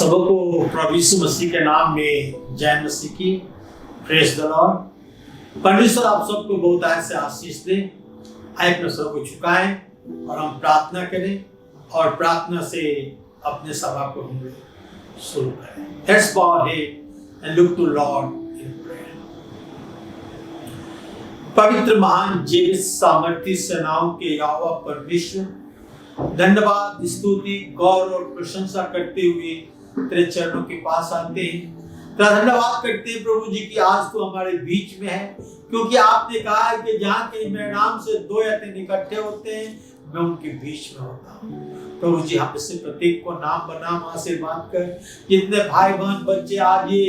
सबको प्रभु यीशु मसीह के नाम में जय मसीह की प्रेज द लॉर्ड। परमेश्वर आप सबको बहुत ऐसे आशीष दे। आए अपने सर को झुकाएं और हम प्रार्थना करें और प्रार्थना से अपने सभा को हम शुरू करें। Let's bow our head and look to Lord in prayer। पवित्र महान जीवित सामर्थ्य सेनाओं के यहोवा परमेश्वर, धन्यवाद स्तुति गौरव और प्रशंसा करते हुए तेरे चरणों के पास आते हैं। तेरा धन्यवाद करते हैं प्रभु जी की आज तो हमारे बीच में है, क्योंकि आपने कहा है कि जहाँ कहीं मेरे नाम से दो या तीन इकट्ठे होते हैं मैं उनके बीच में होता हूँ। प्रभु जी हम इससे प्रत्येक को नाम बनाम आशीर्वाद कर। जितने भाई बहन बच्चे आज ये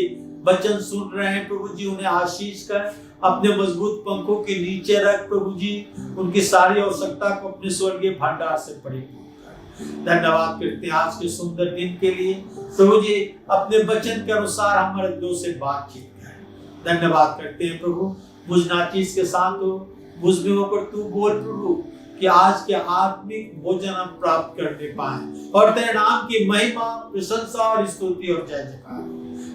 वचन सुन रहे हैं प्रभु जी उन्हें आशीष कर, अपने मजबूत पंखों के नीचे रख प्रभु जी, उनकी सारी आवश्यकता को अपने स्वर्गीय भंडार से परिपूर्ण कर। धन्यवाद करते हैं आज के सुंदर दिन के लिए प्रभु जी, अपने वचन के अनुसार हमारे दिलों से बातचीत कर। धन्यवाद करते हैं प्रभु, मुझ नाचीज के साथ हो, मुझ में होकर तू बोल प्रभु, कि आज के आत्मिक भोजन हम प्राप्त करने पाए और तेरे नाम की महिमा प्रशंसा और स्तुति और जय जयकार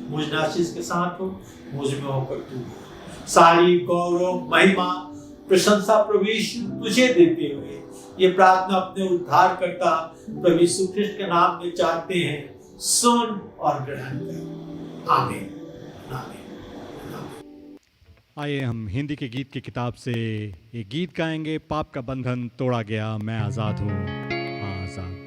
मुझ नाचीज के साथ हो, मुझ में होकर तू बोल। सारी गौरव महिमा प्रशंसा प्रभु यीशु तुझे देते हुए ये प्रार्थना अपने उद्धार करता प्रभु यीशु ख्रिस्ट के नाम में चाहते हैं, सुन और ग्रहण कर। आमीन आमीन। आइए हम हिंदी के गीत की किताब से एक गीत गाएंगे। पाप का बंधन तोड़ा गया, मैं आज़ाद हूँ, हाँ आज़ाद।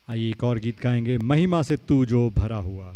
एक और गीत गाएंगे, महिमा से तू जो भरा हुआ।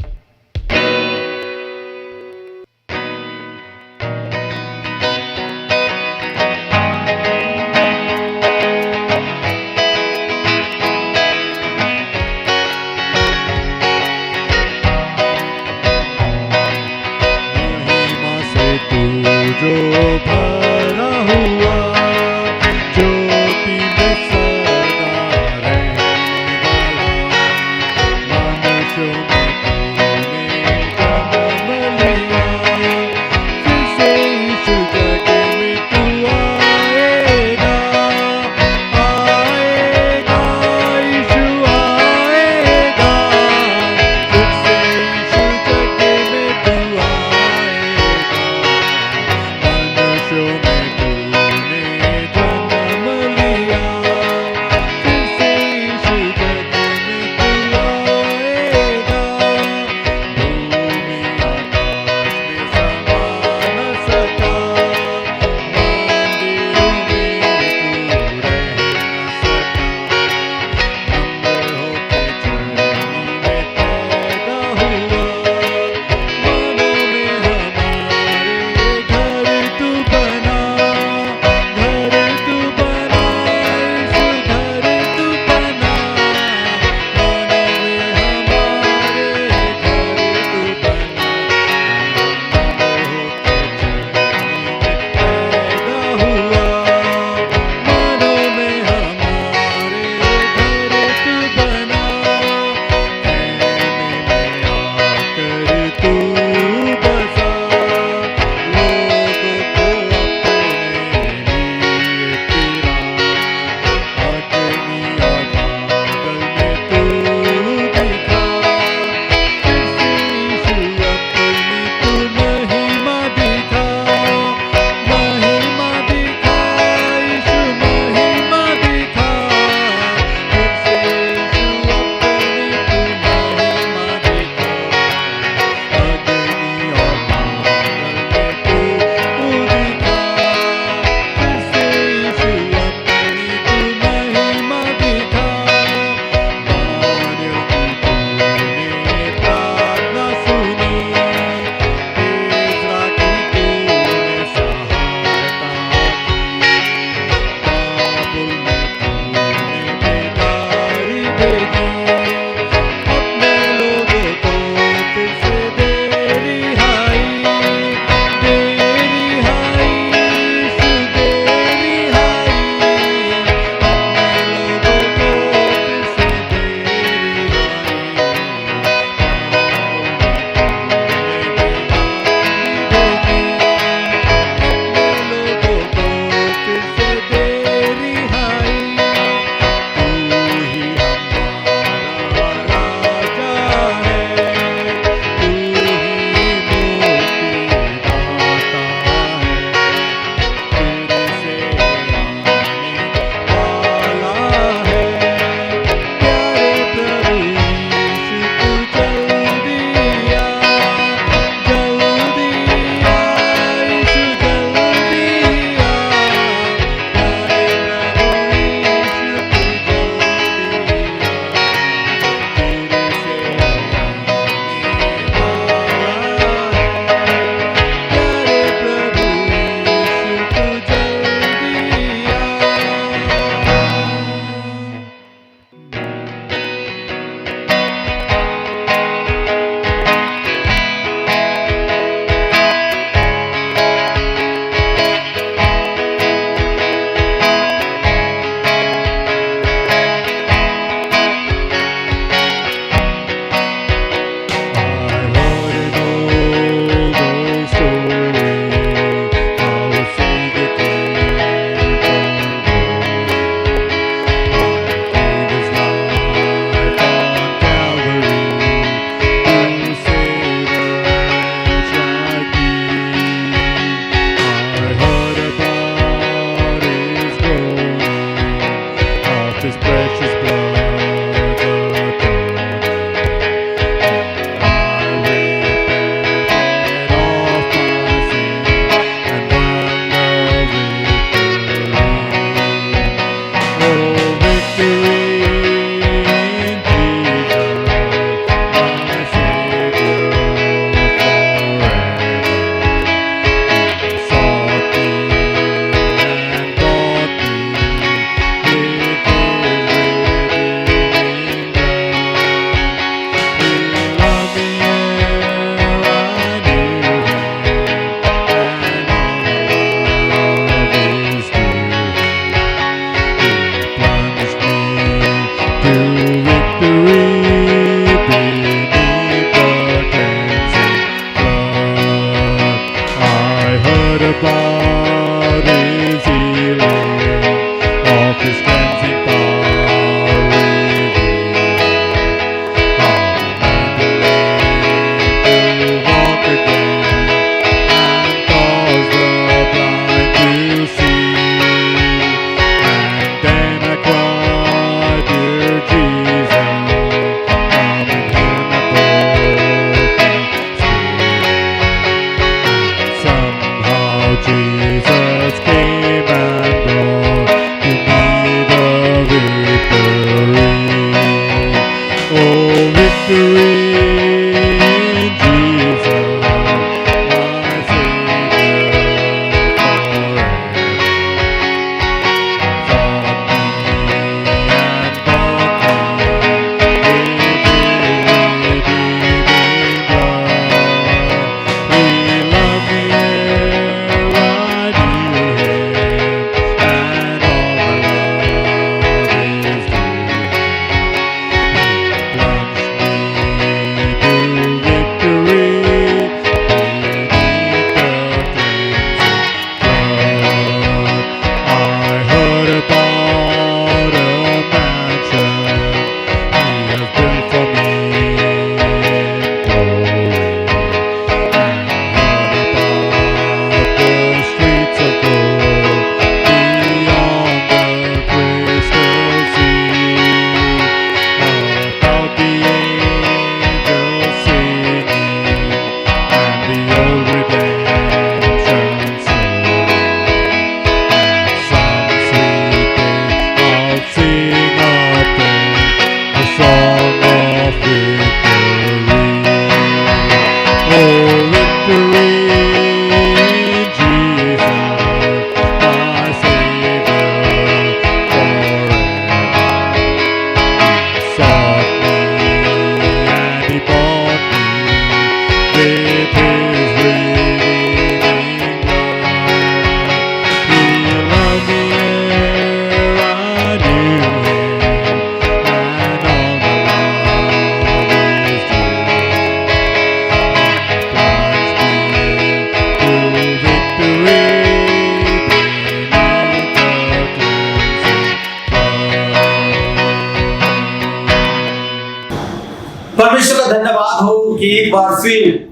एक बार फिर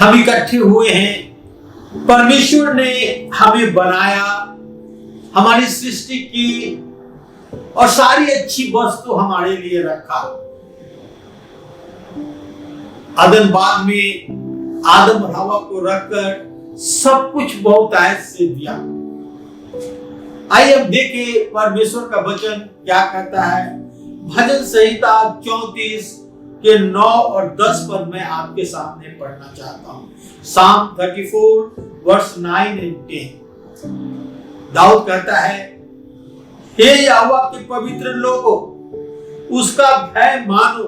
हम इकट्ठे हुए हैं। परमेश्वर ने हमें बनाया, हमारी सृष्टि की और सारी अच्छी वस्तु हमारे लिए रखा। अदन बाग में आदम और हवा को रखकर सब कुछ बहुतायत से दिया। आइए अब देखें परमेश्वर का वचन क्या कहता है। भजन संहिता 34 के 9 और 10 पद मैं आपके सामने पढ़ना चाहता हूं। Psalm 34 verse 9 and 10। दाऊद कहता है, हे यहोवा के पवित्र लोगों, उसका भय मानो,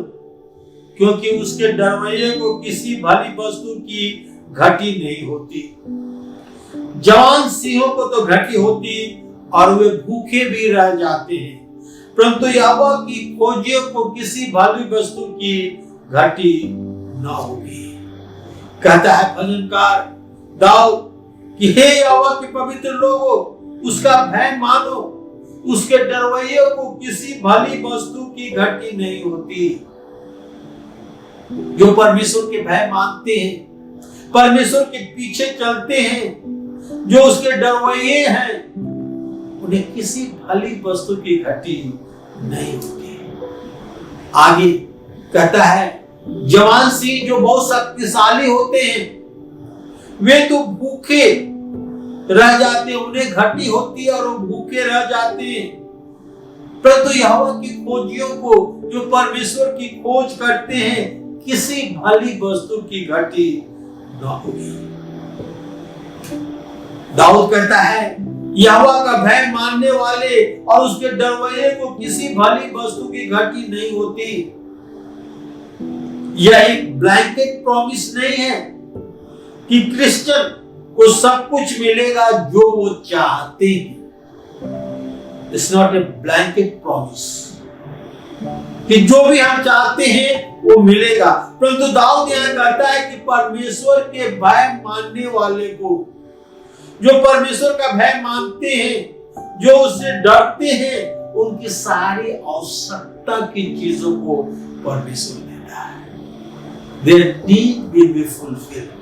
क्योंकि उसके डरवैये को किसी भली वस्तु की घटी नहीं होती। जवान सिंहों को तो घटी होती और वे भूखे भी रह जाते हैं, परंतु यहोवा की खोजियों को किसी भली वस्तु की घटी न होगी। कहता है भजनकार दाऊद कि हे यहोवा के पवित्र लोगों, उसका भय मानो, उसके डरवैयों को किसी भली वस्तु की घटी नहीं होती। जो परमेश्वर के भय मानते हैं, परमेश्वर के पीछे चलते हैं, जो उसके डरवैये हैं, उन्हें किसी भली वस्तु की घटी नहीं होती। आगे कहता है, जवान सिंह जो बहुत शक्तिशाली होते हैं, वे तो भूखे रह जाते हैं, उन्हें घटी होती है और वो भूखे रह जाते हैं, परंतु यहोवा की खोजियों को, जो परमेश्वर की खोज करते हैं, किसी भली वस्तु की घटी न होगी। दाऊद कहता है, यहोवा का भय मानने वाले और उसके डरवैये को किसी भली वस्तु की घटी नहीं होती। यह एक ब्लैंकेट प्रॉमिस नहीं है कि क्रिश्चियन को सब कुछ मिलेगा जो वो चाहते हैं। It's not a blanket promise कि जो भी हम चाहते हैं वो मिलेगा, परंतु दाऊद यह कहता है कि परमेश्वर के भय मानने वाले को, जो परमेश्वर का भय मानते हैं, जो उससे डरते हैं, उनकी सारी आवश्यकता की चीजों को परमेश्वर देता है। Their need will be fulfilled।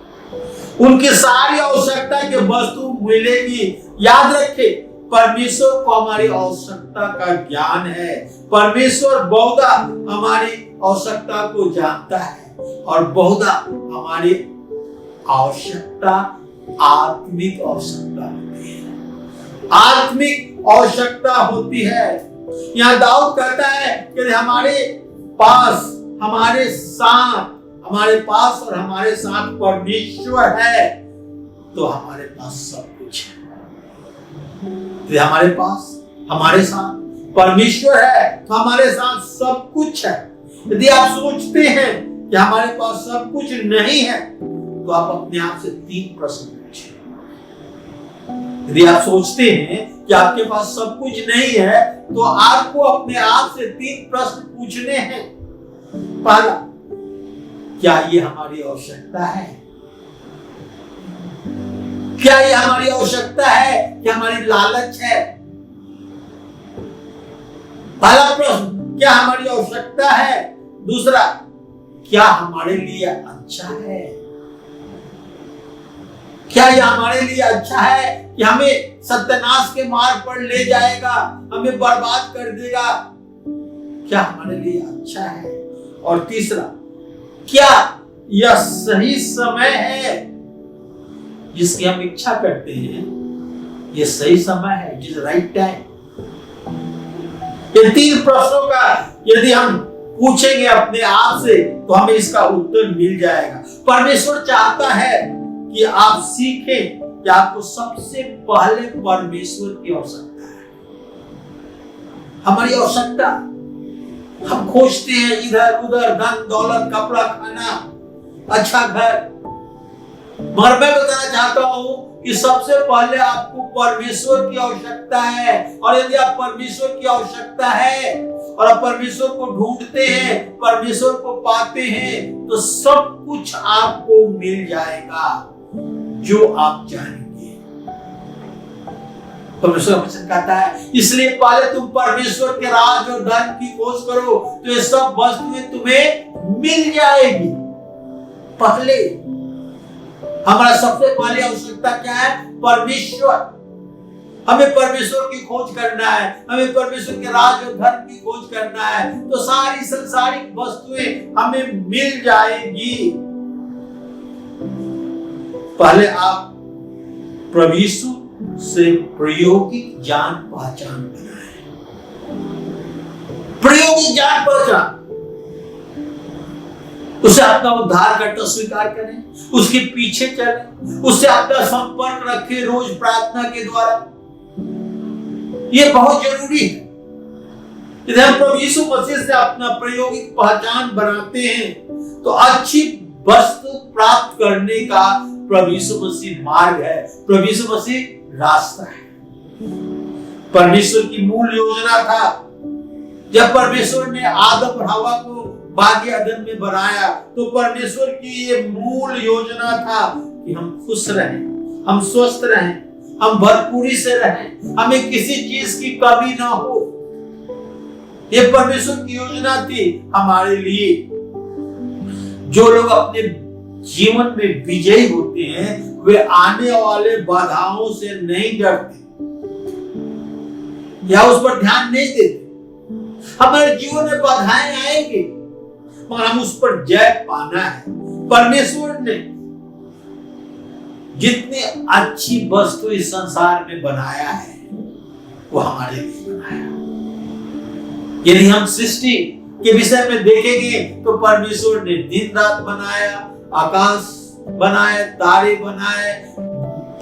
उनकी सारी आवश्यकता की वस्तु मिलेगी। याद रखे, परमेश्वर को हमारी आवश्यकता का ज्ञान है। परमेश्वर बहुधा हमारी आवश्यकता को जानता है और बहुधा हमारी आवश्यकता आत्मिक आवश्यकता होती है। आत्मिक आवश्यकता होती है। यहाँ दाऊद कहता है कि हमारे पास और हमारे साथ परमेश्वर है, तो हमारे पास सब कुछ है। हमारे पास हमारे साथ परमेश्वर है तो हमारे साथ सब कुछ है। यदि आप सोचते हैं कि हमारे पास सब कुछ नहीं है, तो आप अपने आप से 3 प्रश्न पूछें। यदि आप सोचते हैं कि आपके पास सब कुछ नहीं है, तो आपको अपने आप से 3 प्रश्न पूछने हैं। पहला, क्या ये हमारी आवश्यकता है? क्या ये हमारी आवश्यकता है? क्या हमारी लालच है? पहला प्रश्न, क्या हमारी आवश्यकता है? दूसरा, क्या हमारे लिए अच्छा है? क्या यह हमारे लिए अच्छा है कि हमें सत्यानाश के मार्ग पर ले जाएगा, हमें बर्बाद कर देगा? क्या हमारे लिए अच्छा है? और तीसरा, क्या यह सही समय है जिसकी हम इच्छा करते हैं? यह सही समय है, इट इज राइट टाइम। इन 3 प्रश्नों का यदि हम पूछेंगे अपने आप से, तो हमें इसका उत्तर मिल जाएगा। परमेश्वर चाहता है कि आप सीखें कि आपको सबसे पहले परमेश्वर की आवश्यकता है। हमारी आवश्यकता, हम खोजते हैं इधर उधर, धन दौलत, कपड़ा, खाना, अच्छा घर, मगर मैं बताना चाहता हूं कि सबसे पहले आपको परमेश्वर की आवश्यकता है। और यदि आप परमेश्वर की आवश्यकता है और आप परमेश्वर को ढूंढते हैं, परमेश्वर को पाते हैं, तो सब कुछ आपको मिल जाएगा जो आप चाहेंगे। परमेश्वर वचन कहता है, इसलिए पहले तुम परमेश्वर के राज और धन की खोज करो, तो ये सब वस्तुएं तुम्हें मिल जाएगी। पहले हमारा सबसे पहले आवश्यकता क्या है? परमेश्वर। हमें परमेश्वर की खोज करना है, हमें परमेश्वर के राज और धर्म की खोज करना है, तो सारी संसारिक वस्तुएं हमें मिल जाएगी। पहले आप प्रभु यीशु से प्रायोगिक जान पहचान बनाएं। प्रायोगिक जान पहचान, उसे अपना उद्धारकर्ता स्वीकार करें, उसके पीछे चलें, उससे अपना संपर्क रखें रोज प्रार्थना के द्वारा। यह बहुत जरूरी है। यदि हम प्रभु यीशु मसीह से अपना प्रायोगिक पहचान बनाते हैं तो अच्छी वस्तु प्राप्त करने का प्रभु यीशु मसीह मार्ग है, प्रभु यीशु मसीह रास्ता है। परमेश्वर की मूल योजना था, जब परमेश्वर ने आदम और हवा को बागी अदन में बनाया, तो परमेश्वर की ये मूल योजना था कि हम खुश रहें, हम स्वस्थ रहें, हम भरपूरी से रहें, हमें किसी चीज की कमी ना हो। ये परमेश्वर की योजना थी हमारे लिए। जो लोग अपने जीवन में विजयी होते हैं वे आने वाले बाधाओं से नहीं डरते या उस पर ध्यान नहीं देते। हमारे जीवन में बाधाएं आएंगी मगर हम उस पर जय पाना है। परमेश्वर ने जितनी अच्छी वस्तु इस संसार में बनाया है वो हमारे लिए बनाया। यदि हम सृष्टि के विषय में देखेंगे तो परमेश्वर ने दिन रात बनाया, आकाश बनाए, तारे बनाए,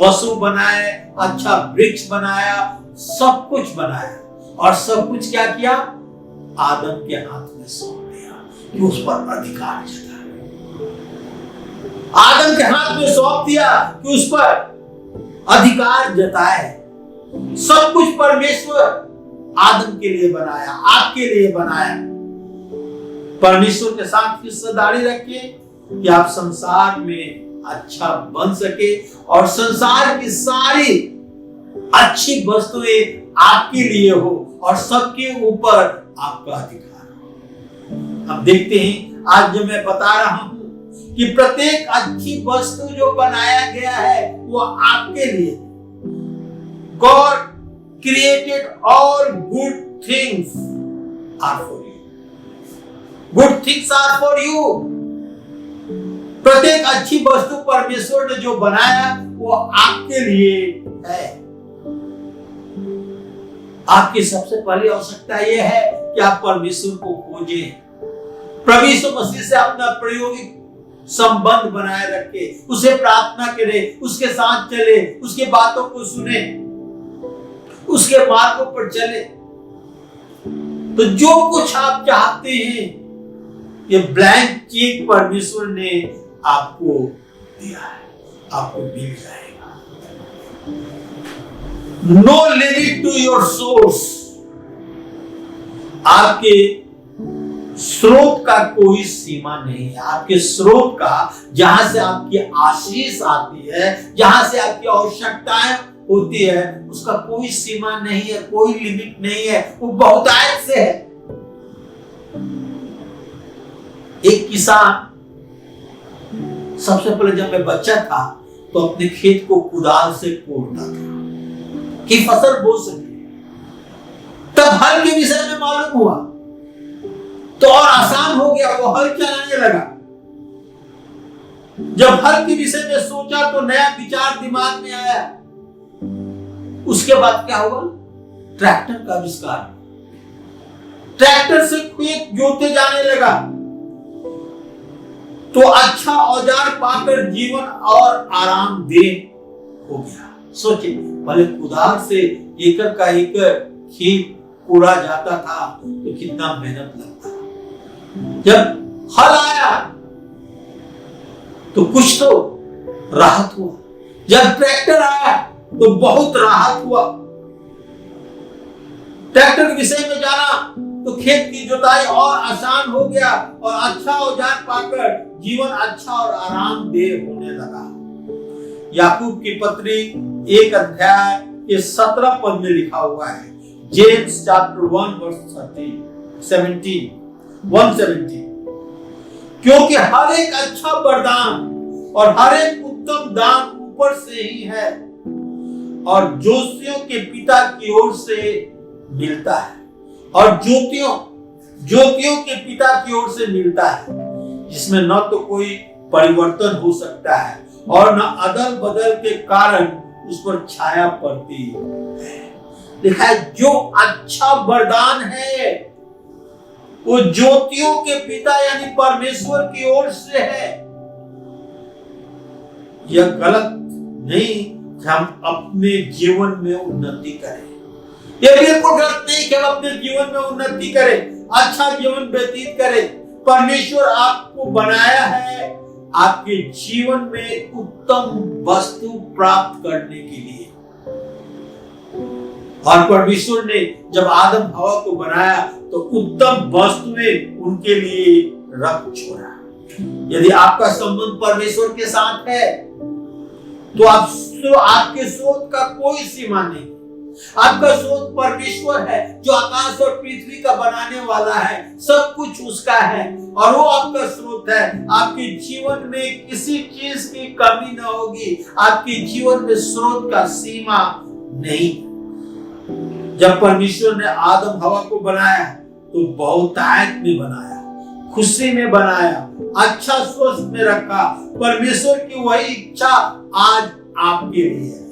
पशु बनाए, अच्छा वृक्ष बनाया, सब कुछ बनाया और सब कुछ क्या किया? आदम के हाथ में सौंप दिया कि उस पर अधिकार जताए। आदम के हाथ में सौंप दिया कि उस पर अधिकार जताए। सब कुछ परमेश्वर आदम के लिए बनाया, आपके लिए बनाया। परमेश्वर के साथ हिस्सेदारी रखिए कि आप संसार में अच्छा बन सके और संसार की सारी अच्छी वस्तुएं आपके लिए हो और सबके ऊपर आपका अधिकार हो। अब देखते हैं, आज जो मैं बता रहा हूं कि प्रत्येक अच्छी वस्तु जो बनाया गया है वो आपके लिए। God created all good things are for you. Good things are for you. प्रत्येक अच्छी वस्तु परमेश्वर ने जो बनाया वो आपके लिए है। आपकी सबसे पहली आवश्यकता यह है कि आप परमेश्वर को खोजें, प्रभु यीशु मसीह से अपना प्रायोगिक संबंध बनाए रखे, उसे प्रार्थना करें, उसके साथ चले, उसके बातों को सुने, उसके मार्गों पर चले। तो जो कुछ आप चाहते हैं ये ब्लैंक चेक परमेश्वर ने आपको दिया है, आपको मिल जाएगा। No limit to your source. आपके स्रोत का कोई सीमा नहीं है। आपके स्रोत का, जहां से आपकी आशीष आती है, जहां से आपकी आवश्यकताएं होती है, उसका कोई सीमा नहीं है, कोई लिमिट नहीं है, वो बहुतायत से है। एक किसान, सबसे पहले जब मैं बच्चा था तो अपने खेत को कुदाल से कोड़ता था कि फसल बो सके। तब हल के विषय में मालूम हुआ तो और आसान हो गया, वो हल चलाने लगा। जब हल के विषय में सोचा तो नया विचार दिमाग में आया। उसके बाद क्या हुआ? ट्रैक्टर का आविष्कार। ट्रैक्टर से खेत जोते जाने लगा तो अच्छा औजार पाकर जीवन और आरामदेह हो गया। सोचिए, पहले कुदाल से एकड़ का एकड़ खेत कोड़ा जाता था तो कितना मेहनत लगता। जब हल आया तो कुछ तो राहत हुआ। जब ट्रैक्टर आया तो बहुत राहत हुआ। ट्रैक्टर के विषय में जाना तो खेत की जुताई और आसान हो गया और अच्छा औजार पाकर जीवन अच्छा और आरामदेह होने लगा। याकूब की पत्री 1 अध्याय के 17 पद में लिखा हुआ है, जेम्स चैप्टर 1 वर्स 117, क्योंकि हर एक अच्छा वरदान और हर एक उत्तम दान ऊपर से ही है और ज्योतियों के पिता की ओर से मिलता है और ज्योतियों के पिता की ओर से मिलता है, जिसमें न तो कोई परिवर्तन हो सकता है और न अदल बदल के कारण उस पर छाया पड़ती है। देखा है, जो अच्छा वरदान है वो ज्योतियों के पिता यानी परमेश्वर की ओर से है। यह गलत नहीं कि हम अपने जीवन में उन्नति करें, यह बिल्कुल गलत नहीं कि हम अपने जीवन में उन्नति करें, अच्छा जीवन व्यतीत करें। परमेश्वर आपको बनाया है आपके जीवन में उत्तम वस्तु प्राप्त करने के लिए। और परमेश्वर ने जब आदम हवा को बनाया तो उत्तम वस्तुएं उनके लिए रख छोड़ा। यदि आपका संबंध परमेश्वर के साथ है तो आपके स्रोत का कोई सीमा नहीं। आपका स्रोत परमेश्वर है जो आकाश और पृथ्वी का बनाने वाला है, सब कुछ उसका है और वो आपका स्रोत है। आपके जीवन में किसी चीज की कमी न होगी, आपके जीवन में स्रोत का सीमा नहीं। जब परमेश्वर ने आदम हवा को बनाया तो बहुतायत में बनाया, खुशी में बनाया, अच्छा स्वस्थ में रखा। परमेश्वर की वही इच्छा आज आपके लिए है।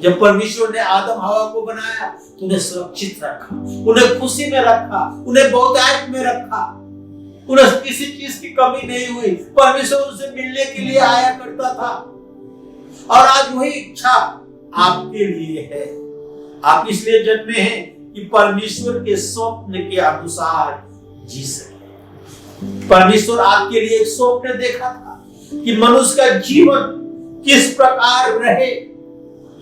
जब परमेश्वर ने आदम हवा को बनाया तो उन्हें सुरक्षित रखा, उन्हें खुशी में रखा, उन्हें बहुतायत में रखा, उन्हें किसी चीज की कमी नहीं हुई। परमेश्वर उनसे मिलने के लिए आया करता था और आज वही इच्छा आपके लिए है। आप इसलिए जन्मे हैं कि परमेश्वर के स्वप्न के अनुसार जी सके। परमेश्वर आपके लिए एक स्वप्न देखा था कि मनुष्य का जीवन किस प्रकार रहे,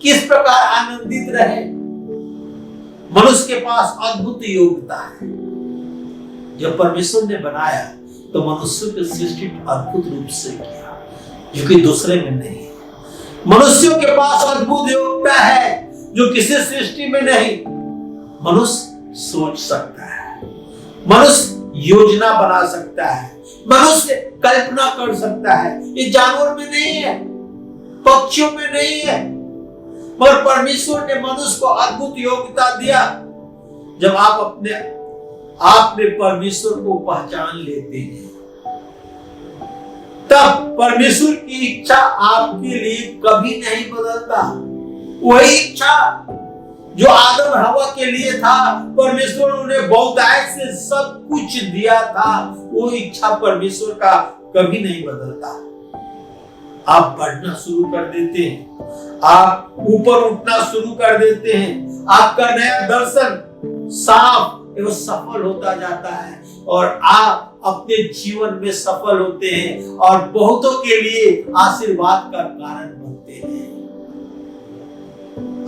किस प्रकार आनंदित रहे। मनुष्य के पास अद्भुत योग्यता है। जब परमेश्वर ने बनाया तो मनुष्य की सृष्टि अद्भुत रूप से किया, जो कि दूसरे में नहीं है। मनुष्यों के पास अद्भुत योग्यता है जो किसी सृष्टि में नहीं। मनुष्य सोच सकता है, मनुष्य योजना बना सकता है, मनुष्य कल्पना कर सकता है। ये जानवर में नहीं है, पक्षियों में नहीं है, पर परमेश्वर ने मनुष्य को अद्भुत योग्यता दिया। जब आप अपने आप में परमेश्वर को पहचान लेते हैं तब परमेश्वर की इच्छा आपके लिए कभी नहीं बदलता। वही इच्छा जो आदम हवा के लिए था, परमेश्वर उन्हें बहुतायत से सब कुछ दिया था, वो इच्छा परमेश्वर का कभी नहीं बदलता। आप बढ़ना शुरू कर देते हैं, आप ऊपर उठना शुरू कर देते हैं, आपका नया दर्शन साफ एवं सफल होता जाता है और आप अपने जीवन में सफल होते हैं और बहुतों के लिए आशीर्वाद का कारण बनते हैं।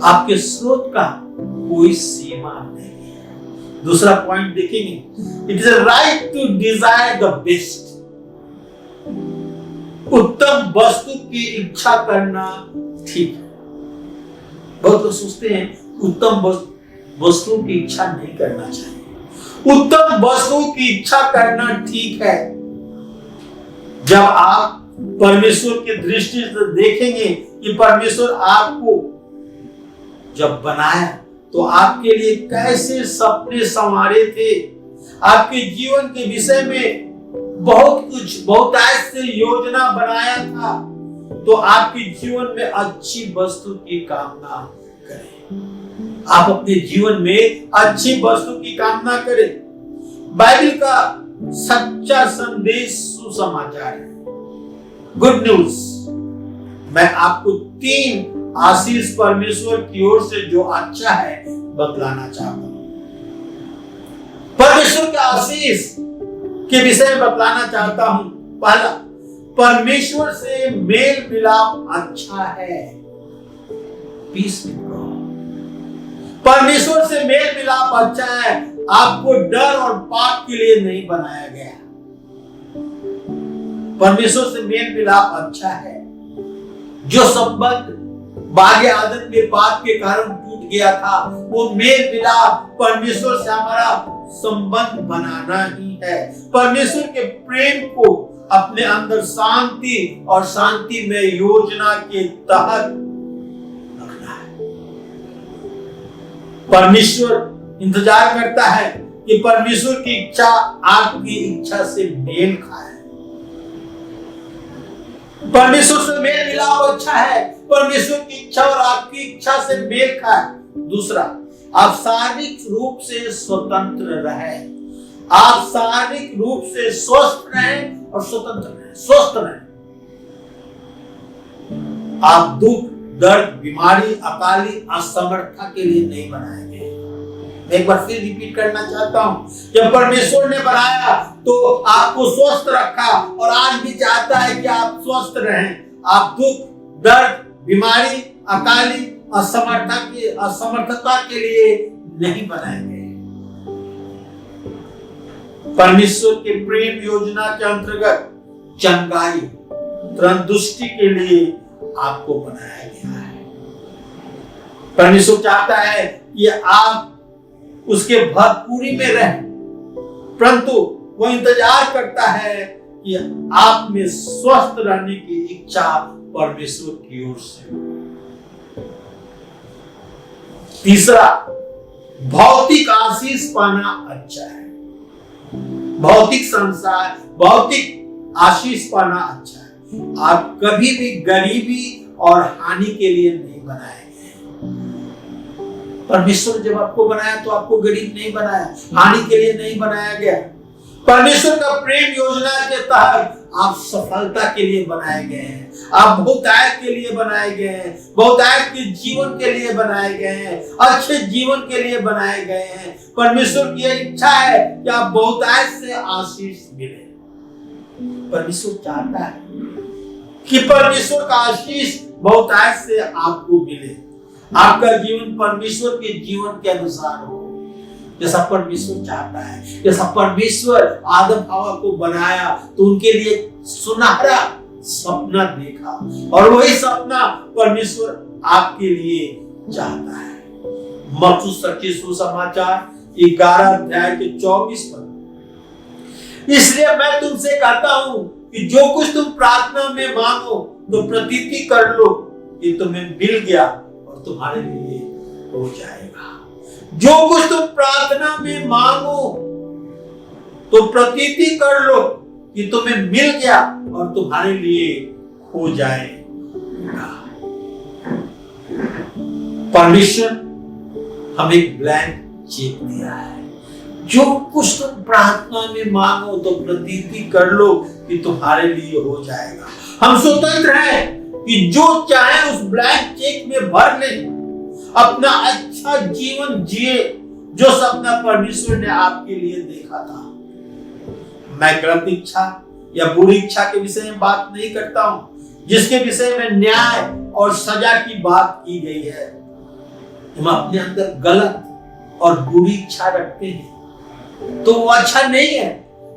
आपके स्रोत का कोई सीमा नहीं है। दूसरा पॉइंट देखेंगे, it is a right to desire the best. उत्तम वस्तु की इच्छा करना ठीक है। बहुत लोग सोचते हैं उत्तम वस्तु की इच्छा नहीं करना चाहिए। उत्तम वस्तु की इच्छा करना ठीक है। जब आप परमेश्वर की दृष्टि से देखेंगे कि परमेश्वर आपको जब बनाया तो आपके लिए कैसे सपने संवारे थे, आपके जीवन के विषय में बहुत कुछ बहुतायत से योजना बनाया था, तो आपके जीवन में अच्छी वस्तु की कामना करें। आप अपने जीवन में अच्छी वस्तु की कामना करें। बाइबल का सच्चा संदेश सुसमाचार है, गुड न्यूज। मैं आपको 3 आशीष परमेश्वर की ओर से जो अच्छा है बतलाना चाहता हूं। परमेश्वर के आशीष के विषय में बतलाना चाहता हूं। पहला, परमेश्वर से मेल मिलाप अच्छा है, पीस विद गॉड। परमेश्वर से मेल मिलाप अच्छा है। आपको डर और पाप के लिए नहीं बनाया गया। परमेश्वर से मेल मिलाप अच्छा है। जो संबंध बागे आदम के पाप के कारण टूट गया था, वो मेल मिलाप परमेश्वर से हमारा संबंध बनाना ही है। परमेश्वर के प्रेम को अपने अंदर शांति और शांति में योजना के तहत रखना है। परमेश्वर इंतजार करता है कि परमेश्वर की इच्छा आपकी इच्छा से मेल खाए। परमेश्वर से मेल मिलाप अच्छा है, परमेश्वर की इच्छा और आपकी इच्छा से मेल खाए। दूसरा, आप शारीरिक रूप से स्वतंत्र रहें। आप शारीरिक रूप से स्वस्थ रहें और स्वतंत्र रहें, स्वस्थ रहें। आप दुख, दर्द, बीमारी, अकाली, असमर्थता के लिए नहीं बनाए गए। मैं एक बार फिर रिपीट करना चाहता हूं, जब परमेश्वर ने बनाया तो आपको स्वस्थ रखा और आज भी चाहता है कि आप स्वस्थ रहें। आप दुख, दर्द, बीमारी, अकाली, असमर्थता के लिए नहीं बनाए गए। परमेश्वर के प्रेम योजना के अंतर्गत चंगाई, तंदुरुस्ती के लिए आपको बनाया गया है। परमेश्वर चाहता है कि आप उसके भरपूरी में रहें, परंतु वो इंतजार करता है कि आप में स्वस्थ रहने की इच्छा परमेश्वर की ओर से। तीसरा, भौतिक आशीष पाना अच्छा है। भौतिक संसार, भौतिक आशीष पाना अच्छा है। आप कभी भी गरीबी और हानि के लिए नहीं बनाए गए। परमेश्वर जब आपको बनाया तो आपको गरीब नहीं बनाया, हानि के लिए नहीं बनाया गया। परमेश्वर का प्रेम योजना के तहत आप सफलता के लिए बनाए गए हैं। आप बहुतायत के लिए बनाए गए हैं, बहुतायत के जीवन के लिए बनाए गए हैं, अच्छे जीवन के लिए बनाए गए हैं। परमेश्वर की इच्छा है कि आप बहुतायत से आशीष मिले। परमेश्वर चाहता है कि परमेश्वर का आशीष बहुतायत से आपको मिले। आपका जीवन परमेश्वर के जीवन के अनुसार हो, जैसा परमेश्वर चाहता है। जैसा परमेश्वर आदम हवा को बनाया तो उनके लिए सुनहरा सपना देखा, और वही सपना परमेश्वर आपके लिए चाहता है। मत्ती सच्ची सुसमाचार 11 अध्याय के 24 पद। इसलिए मैं तुमसे कहता हूं कि जो कुछ तुम प्रार्थना में मांगो तो प्रतीति कर लो कि तुम्हें मिल गया और तुम्हारे लिए हो जाएगा। जो कुछ तुम प्रार्थना में मांगो तो प्रतीति कर लो कि तुम्हें मिल गया और तुम्हारे लिए हो जाएगा। परमेश्वर हमें एक ब्लैंक चेक दिया है। जो कुछ तुम प्रार्थना में मांगो तो प्रतीति कर लो कि तुम्हारे लिए हो जाएगा। हम स्वतंत्र हैं कि जो चाहे उस ब्लैंक चेक में भर ले, अपना अच्छा जीवन जिए, जो सपना परमेश्वर ने आपके लिए देखा था। मैं गलत इच्छा या बुरी इच्छा के विषय में बात नहीं करता हूं, जिसके विषय में न्याय और सजा की बात की गई है। हम अपने अंदर गलत और बुरी इच्छा रखते हैं तो वो अच्छा नहीं है।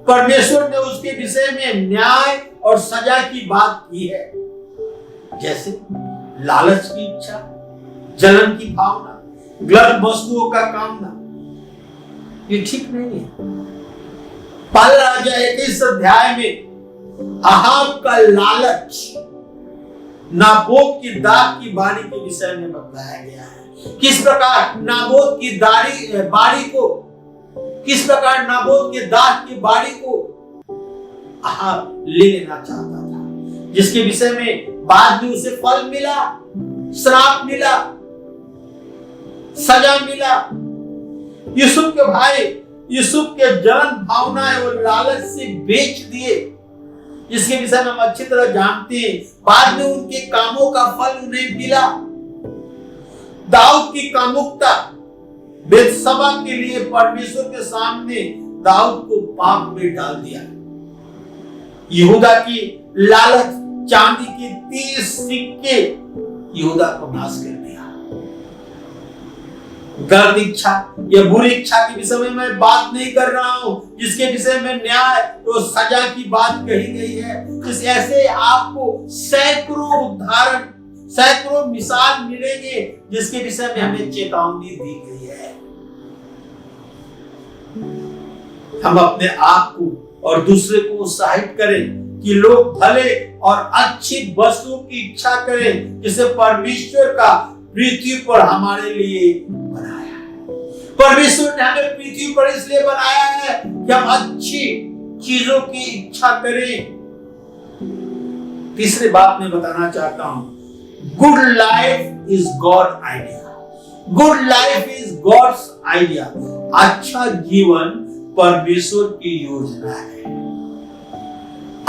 परमेश्वर ने उसके विषय में न्याय और सजा की बात की है, जैसे लालच की इच्छा, जलन की भावना, गलत वस्तुओं का कामना। ये ठीक नहीं है। पहला राजा 21 अध्याय में अहाब का लालच नाबोत की दाख की बारी के विषय में बताया गया है। किस प्रकार नाबोत की बारी को, किस प्रकार नाबोत के दाख की बारी को अहाब ले लेना चाहता था, जिसके विषय में बाद में उसे फल मिला, श्राप मिला, सजा मिला। यूसुफ के भाई यूसुफ के जलन भावनाएं और लालच से बेच दिए, जिसके विषय में हम अच्छी तरह जानते हैं। बाद में उनके कामों का फल उन्हें मिला। दाऊद की कामुकता बेतशबा के लिए परमेश्वर के सामने दाऊद को पाप में डाल दिया। यहूदा की लालच, चांदी के 30 सिक्के यहूदा को नाश कर दिया। गलत इच्छा या बुरी इच्छा के विषय में मैं बात नहीं कर रहा हूं, जिसके विषय में न्याय और सजा की बात कही गई है। इस ऐसे आपको सैकड़ों उदाहरण, सैकड़ों मिसाल मिलेंगे जिसके विषय में हमें चेतावनी दी गई है। हम अपने आप को और दूसरे को उत्साहित करें कि लोग भले और अच्छी वस्तुओं की इच्छा करें जिसे परमेश्वर का पृथ्वी पर हमारे लिए बनाया है। परमेश्वर ने हमें पृथ्वी पर इसलिए बनाया है कि हम अच्छी चीजों की इच्छा करें। तीसरी बात मैं बताना चाहता हूं, good life is God idea. Good life is God's idea. अच्छा जीवन परमेश्वर की योजना है।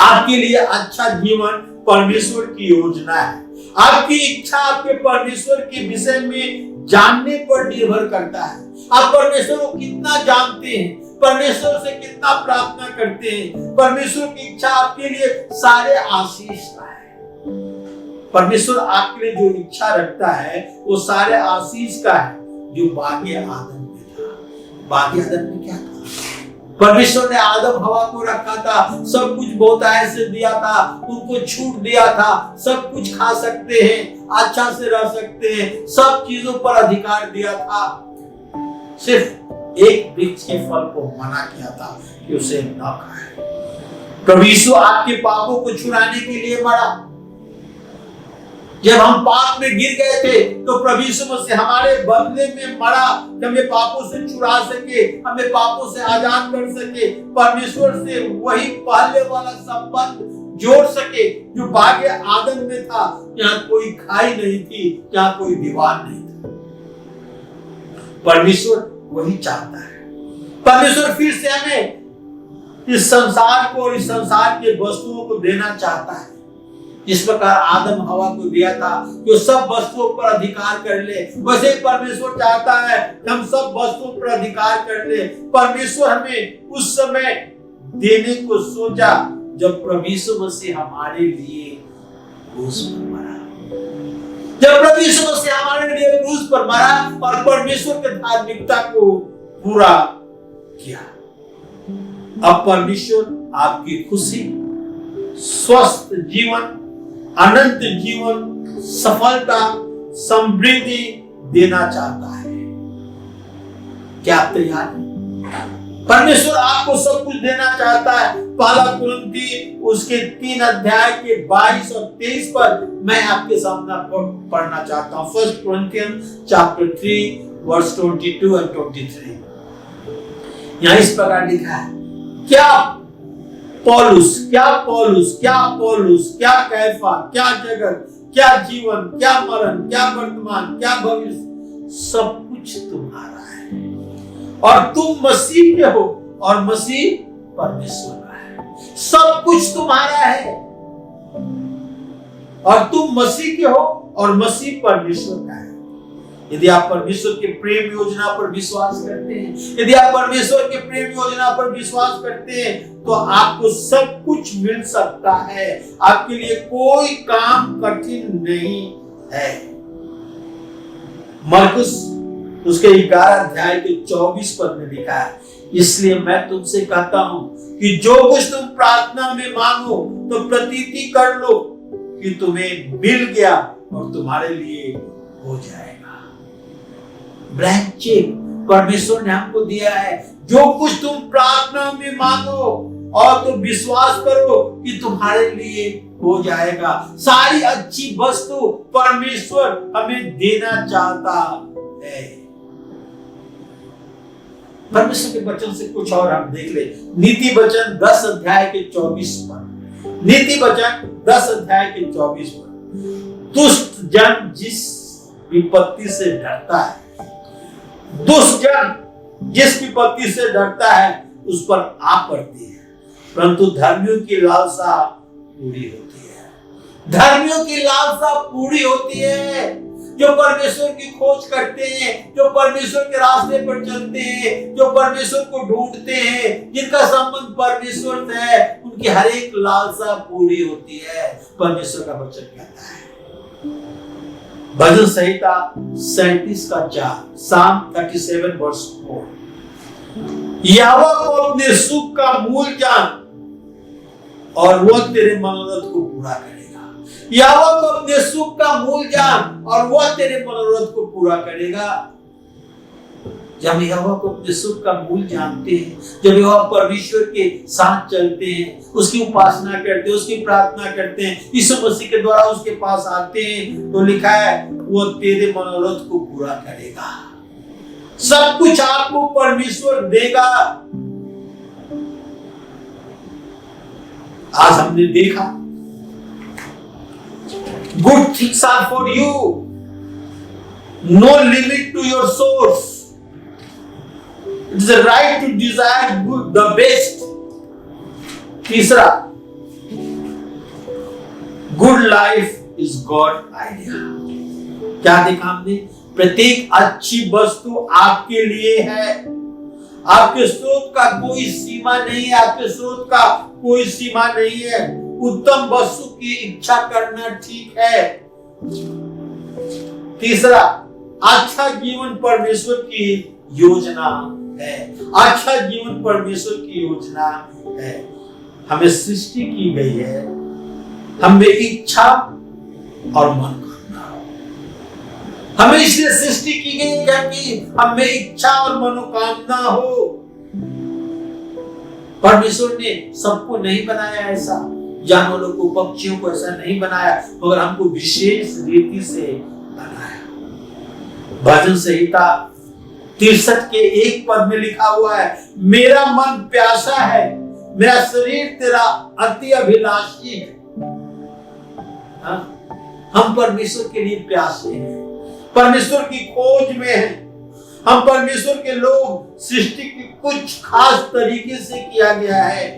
आपके लिए अच्छा जीवन परमेश्वर की योजना है। आपकी इच्छा आपके परमेश्वर के विषय में जानने पर निर्भर करता है। आप परमेश्वर को कितना जानते हैं, परमेश्वर से कितना प्रार्थना करते हैं। परमेश्वर की इच्छा आपके लिए सारे आशीष का है। परमेश्वर आपके लिए जो इच्छा रखता है वो सारे आशीष का है, जो बागी आदम में था। बागी आदम में क्या था? परमेश्वर ने आदम हवा को रखा था, सब कुछ बहुतायत से दिया था, उनको छूट दिया था, सब कुछ खा सकते हैं, अच्छा से रह सकते हैं, सब चीजों पर अधिकार दिया था। सिर्फ एक वृक्ष के फल को मना किया था कि उसे न खाए। प्रभु यीशु आपके पापों को छुड़ाने के लिए मरा। जब हम पाप में गिर गए थे तो प्रभु यीशु मसीह हमारे बदले में मरा, हमें पापों से छुड़ा सके, हमें पापों से आजाद कर सके, परमेश्वर से वही पहले वाला संबंध जोड़ सके जो बागे आदम में था, जहां कोई खाई नहीं थी, जहां कोई दीवार नहीं था। परमेश्वर वही चाहता है। परमेश्वर फिर से हमें इस संसार को और इस संसार के वस्तुओं को देना चाहता है। जिस प्रकार आदम हवा को दिया था जो सब वस्तुओं पर अधिकार कर ले, वैसे ही परमेश्वर चाहता है हम सब वस्तुओं पर अधिकार कर ले। परमेश्वर हमें उस समय देने को सोचा जब प्रभु यीशु मसीह हमारे लिए क्रूस पर मरा। जब प्रभु यीशु मसीह हमारे लिए क्रूस पर मरा और परमेश्वर के धार्मिकता को पूरा किया। अब परमेश्वर आपकी खुशी, स्वस्थ जीवन, अनंत जीवन, सफलता, समृद्धि देना चाहता है। क्या आप तैयार हैं? परमेश्वर आपको सब कुछ देना चाहता है। पहला कुरिन्थी उसके 3 अध्याय के 22 और 23 पर मैं आपके सामने पढ़ना चाहता हूं। 1 Corinthians chapter 3 verse 22 and 23। यहाँ इस प्रकार लिखा है, क्या पौलुस, क्या कैफा, क्या जगत, क्या जीवन, क्या मरण, क्या वर्तमान, क्या भविष्य, सब कुछ तुम्हारा है और तुम मसीह के हो और मसीह परमेश्वर का है। सब कुछ तुम्हारा है और तुम मसीह के हो और मसीह परमेश्वर का है। यदि आप परमेश्वर के प्रेम योजना पर विश्वास करते हैं, यदि आप परमेश्वर के प्रेम योजना पर विश्वास करते हैं, तो आपको सब कुछ मिल सकता है। आपके लिए कोई काम कठिन नहीं है। मरकुस उसके 11 अध्याय के 24 पद में लिखा है, इसलिए मैं तुमसे कहता हूं कि जो कुछ तुम प्रार्थना में मांगो तो प्रतीति कर लो कि तुम्हें मिल गया और तुम्हारे लिए हो जाएगा। ब्लैंक चेक परमेश्वर ने हमको दिया है। जो कुछ तुम प्रार्थना में मांगो और तो विश्वास करो कि तुम्हारे लिए हो जाएगा। सारी अच्छी वस्तु परमेश्वर हमें देना चाहता है। परमेश्वर के वचन से कुछ और हम देख ले। नीति वचन 10 अध्याय के 24 पर। नीति वचन 10 अध्याय के 24 पर। दुष्ट जन जिस विपत्ति से डरता है, दुष्ट जन जिस विपत्ति से डरता है उस पर आ पड़ती है, परंतु धर्मियों की लालसा पूरी होती है। धर्मियों की लालसा पूरी होती है। जो परमेश्वर की खोज करते हैं, जो परमेश्वर के रास्ते पर चलते हैं, जो परमेश्वर को ढूंढते हैं, जिनका संबंध परमेश्वर से है, उनकी हर एक लालसा पूरी होती है। परमेश्वर का वचन कहता है। भजन संहिता 37 का 4, Psalm 37 verse 4। यहोवा को अपने सुख का मूल जान और वह तेरे मनोरथ को पूरा करेगा। यहोवा को अपने सुख का मूल जान और वह तेरे मनोरथ को पूरा करेगा। जब यहोवा को अपने सुख का मूल जानते हैं, जब यहोवा परमेश्वर के साथ चलते हैं, उसकी उपासना करते हैं, उसकी प्रार्थना करते हैं, यीशु मसीह के द्वारा उसके पास आते हैं, तो लिखा है वो तेरे मनोरथ को पूरा करेगा। सब कुछ आपको परमेश्वर देगा। आज हमने देखा good things are for you, no limit to your source. It is a right to desire good, the best. तीसरा, good life is God idea. क्या देखा हमने? प्रत्येक अच्छी वस्तु आपके लिए है। आपके स्रोत का कोई सीमा नहीं है, आपके स्रोत का कोई सीमा नहीं है। उत्तम वस्तु की इच्छा करना ठीक है। तीसरा, अच्छा जीवन परमेश्वर की योजना है। अच्छा जीवन परमेश्वर की योजना है। हमें सृष्टि की गई है, हमें इच्छा और मनोकामना। हमें इसलिए सृष्टि की गई है कि हमें इच्छा और मनोकामना हो। परमेश्वर ने सबको नहीं बनाया ऐसा, जानवरों को, पक्षियों को ऐसा नहीं बनाया, मगर हमको विशेष रीति से बनाया। भजन संहिता 63 के 1 पद में लिखा हुआ है, मेरा मन प्यासा है, मेरा शरीर तेरा अति अभिलाषी है। हम परमेश्वर के लिए प्यासे हैं, परमेश्वर की खोज में हैं। हम परमेश्वर के लोग, सृष्टि की कुछ खास तरीके से किया गया है।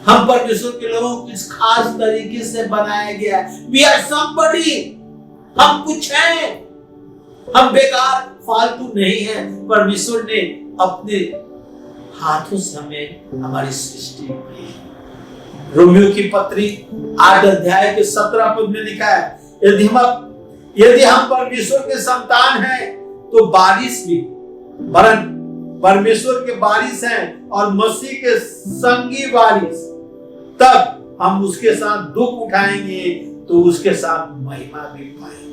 हम परमेश्वर के लोगों को कुछ खास तरीके से बनाया गया है। We are somebody, हम कुछ हैं, हम बेकार फालतू नहीं है। परमेश्वर ने अपने हाथों से हमें हमारी सृष्टि की। रोमियो की पत्री 8 अध्याय के 17 पद में लिखा है, यदि हम परमेश्वर के संतान हैं तो बारिश भी, वरन परमेश्वर के बारिश हैं और मसीह के संगी बारिश, तब हम उसके साथ दुख उठाएंगे तो उसके साथ महिमा भी पाएंगे।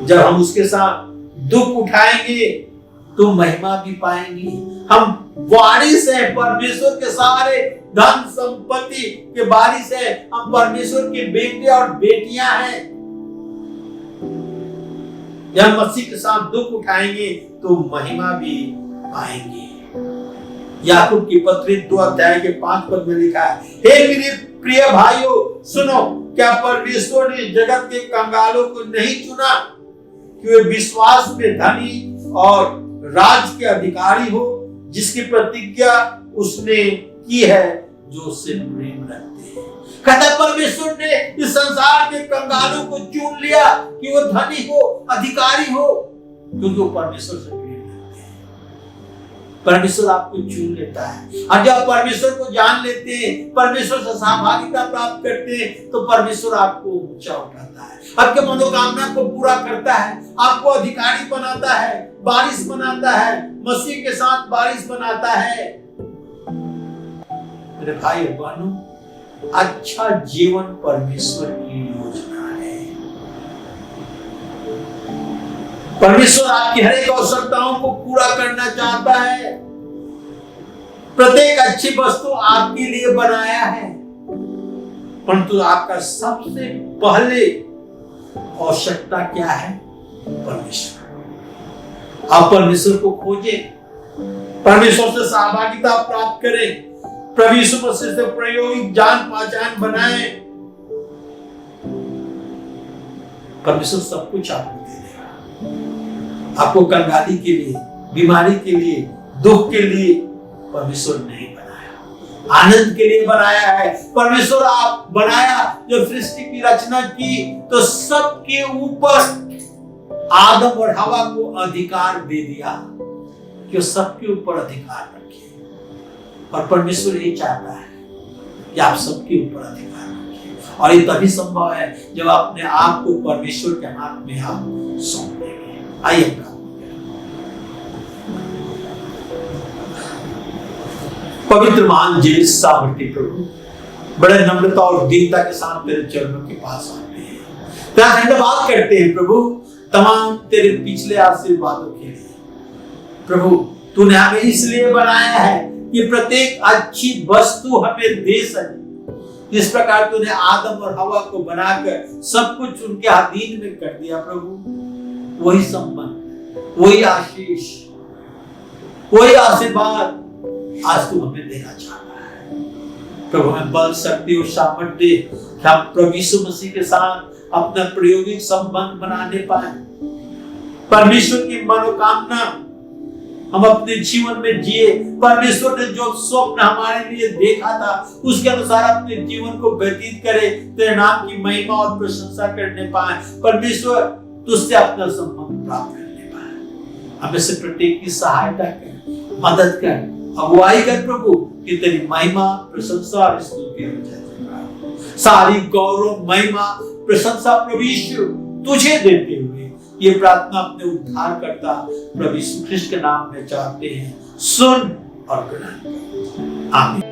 जब हम उसके साथ दुख उठाएंगे तो महिमा भी पाएंगे। हम वारिस है, परमेश्वर के सारे धन संपत्ति के वारिस है। हम परमेश्वर के बेटे और बेटियां हैं। जब मसीह के साथ दुख उठाएंगे तो महिमा भी पाएंगे। याकूब की पत्री 2 अध्याय के 5 पद में लिखा है, हे मेरे प्रिय भाइयों सुनो, क्या परमेश्वर ने जगत के कंगालों को नहीं चुना कि वे विश्वास में धनी और राज के अधिकारी हो, जिसकी प्रतिज्ञा उसने की है जो उससे प्रेम रखते हैं। कहता परमेश्वर ने इस संसार के कंगालों को चुन लिया कि वो धनी हो, अधिकारी हो, क्योंकि वो परमेश्वर से प्रेम रखते हैं। परमेश्वर आपको चुन लेता है, और जब परमेश्वर को जान लेते हैं, परमेश्वर से सहभागिता प्राप्त करते हैं, तो परमेश्वर आपको ऊंचा उठाता है, आपके मनोकामना को पूरा करता है, आपको अधिकारी बनाता है, बारिश बनाता है, मसीह के साथ बारिश बनाता है। मेरे भाई और बहनों, अच्छा जीवन परमेश्वर की योजना है। परमेश्वर आपकी हर एक आवश्यकताओं को पूरा करना चाहता है। प्रत्येक अच्छी वस्तु आपके लिए बनाया है, परंतु आपका सबसे पहले आवश्यकता क्या है? परमेश्वर। आप परमेश्वर को खोजें, परमेश्वर से सहभागिता प्राप्त करें, प्रभु यीशु मसीह से प्रायोगिक जान पहचान बनाएं। परमेश्वर सब कुछ आपको दे देगा। आपको कंगाली के लिए, बीमारी के लिए, दुख के लिए परमेश्वर नहीं बनाया, आनंद के लिए बनाया है। परमेश्वर आप बनाया, जब सृष्टि की रचना की तो सबके ऊपर आदम और हवा को अधिकार दे दिया कि वो सबके ऊपर अधिकार रखे। और परमेश्वर यही चाहता है कि आप सबके ऊपर अधिकार रखें, और ये तभी संभव है जब आप अपने आप को परमेश्वर के हाथ में आप सौंप देंगे। आइए पवित्र महान जीवित सामर्थी प्रभु, बड़े नम्रता और दीनता के साथ तेरे चरणों के पास आते हैं, तेरा धन्यवाद करते हैं प्रभु, तमाम तेरे पिछले आशीर्वादों के लिए। प्रभु तूने हमें इसलिए बनाया है कि प्रत्येक अच्छी वस्तु हमें दे सके। जिस प्रकार तूने आदम और हवा को बनाकर सब कुछ उनके अधीन में कर दिया प्रभु, वही संबंध, वही आशीष, वही आशीर्वाद आज तू हमें देना चाहता है। प्रभु हमें बल, शक्ति और सामर्थ्य दे कि हम प्रभु यीशु मसीह के साथ अपना प्रायोगिक संबंध बनाने पाए। परमेश्वर की मनोकामना हम अपने जीवन में जिए। परमेश्वर ने जो स्वप्न हमारे लिए देखा था उसके अनुसार अपने जीवन को व्यतीत करे, तेरे नाम की महिमा और प्रशंसा करने पाए। परमेश्वर तुझसे अपना संबंध प्राप्त करने पाए। हमें से प्रत्येक की सहायता कर, मदद कर, अगुवाई कर प्रभु, कि तेरी महिमा, प्रशंसा और स्तुति हो जाए। सारी गौरव, महिमा, प्रशंसा प्रभु यीशु तुझे देते हुए ये प्रार्थना अपने उद्धार करता प्रभु यीशु ख्रिस्त के नाम में चाहते हैं। सुन और ग्रहण कर। आमीन।